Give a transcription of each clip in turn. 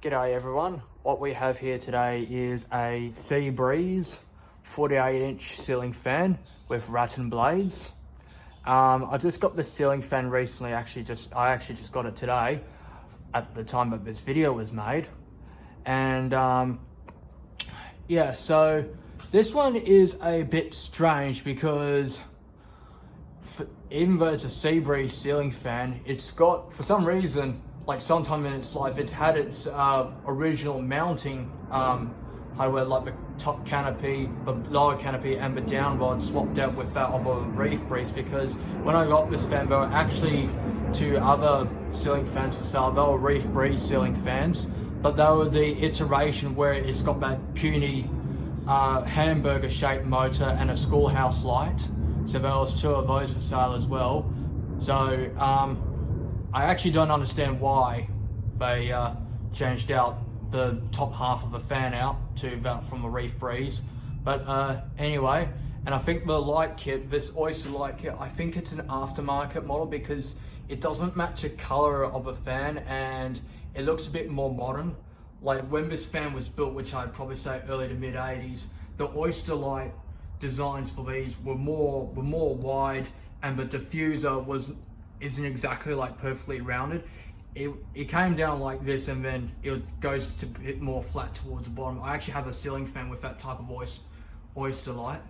G'day everyone. What we have here today is a Seabreeze 48-inch ceiling fan with rattan blades. I just got the ceiling fan recently. I actually just got it today at the time that this video was made. And yeah, so this one is a bit strange because even though it's a Seabreeze ceiling fan, it's got, for some reason, like sometime in its life, it's had its original mounting hardware, like the top canopy, the lower canopy, and the down rod swapped out with that of a Reef Breeze. Because when I got this fan, there were actually two other ceiling fans for sale. They were Reef Breeze ceiling fans, but they were the iteration where it's got that puny hamburger shaped motor and a schoolhouse light. So there was two of those for sale as well. So I actually don't understand why they changed out the top half of the fan out to that from a Reef Breeze. But anyway, and I think the light kit, this oyster light kit, I think it's an aftermarket model because it doesn't match the color of the fan and it looks a bit more modern. Like when this fan was built, which I'd probably say early to mid 80s, the oyster light designs for these were more wide, and the diffuser isn't exactly like perfectly rounded. It came down like this and then it goes to a bit more flat towards the bottom. I actually have a ceiling fan with that type of oyster light.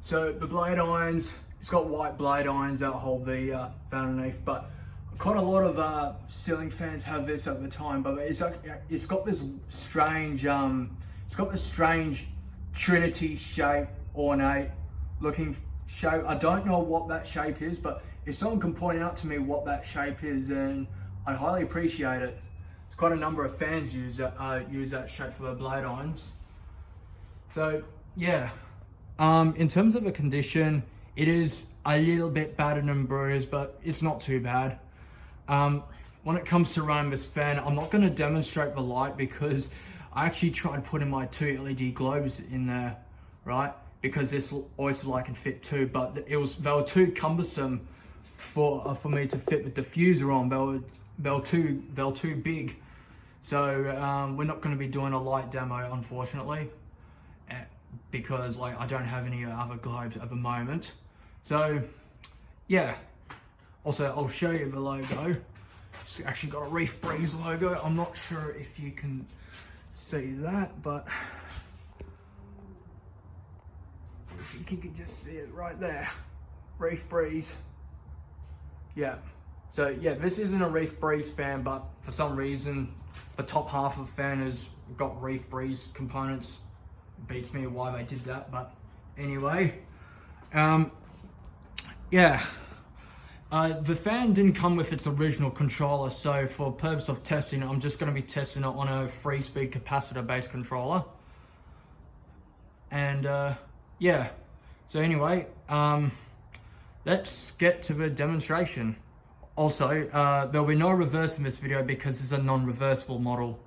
So the blade irons, it's got white blade irons that hold the fan underneath, but quite a lot of ceiling fans have this at the time, but it's got this strange Trinity shape, ornate looking shape. I don't know what that shape is, but if someone can point out to me what that shape is, then I'd highly appreciate it. There's quite a number of fans use that shape for their blade irons. So yeah, in terms of the condition, it is a little bit battered and bruised, but it's not too bad. When it comes to running this fan, I'm not going to demonstrate the light because I actually tried putting my two LED globes in there, right? Because this oyster light can fit two, but they were too cumbersome for me to fit the diffuser on. They were too big. So we're not going to be doing a light demo, unfortunately, because like I don't have any other globes at the moment. So yeah. Also, I'll show you the logo. It's actually got a Reef Breeze logo. I'm not sure if you can see that, but I think you can just see it right there. Reef Breeze. Yeah. So yeah, this isn't a Reef Breeze fan, but for some reason, the top half of the fan has got Reef Breeze components. It beats me why they did that, but anyway. Yeah. The fan didn't come with its original controller, so for purpose of testing it, I'm just going to be testing it on a 3-speed capacitor-based controller. And yeah, so anyway, let's get to the demonstration. Also, there'll be no reverse in this video because it's a non-reversible model.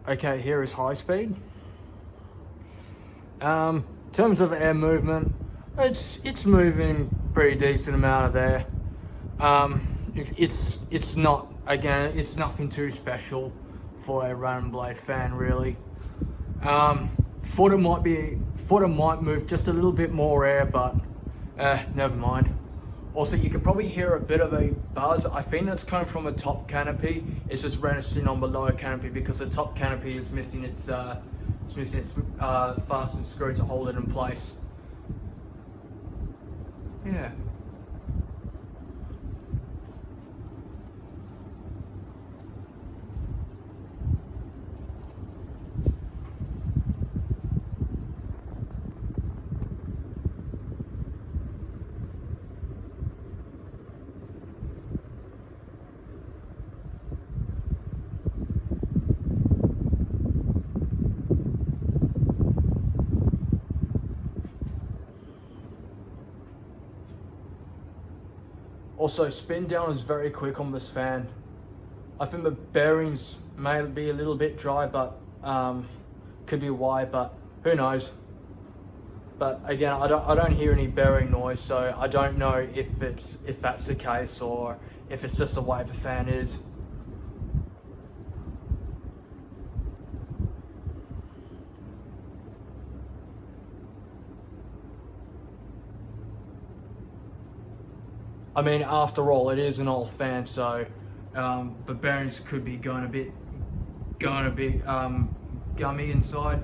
Okay, here is high speed. In terms of air movement, it's moving pretty decent amount of air. It's not, again, it's nothing too special for a rattan blade fan really. Thought it might move just a little bit more air, but never mind. Also, you can probably hear a bit of a buzz. I think that's coming from the top canopy. It's just resting on the lower canopy because the top canopy is missing its fastened screw to hold it in place. Yeah. Also, spin down is very quick on this fan. I think the bearings may be a little bit dry, but could be why, but who knows. But again, I don't hear any bearing noise, so I don't know if that's the case or if it's just the way the fan is. I mean, after all, it is an old fan, so the bearings could be going a bit gummy inside.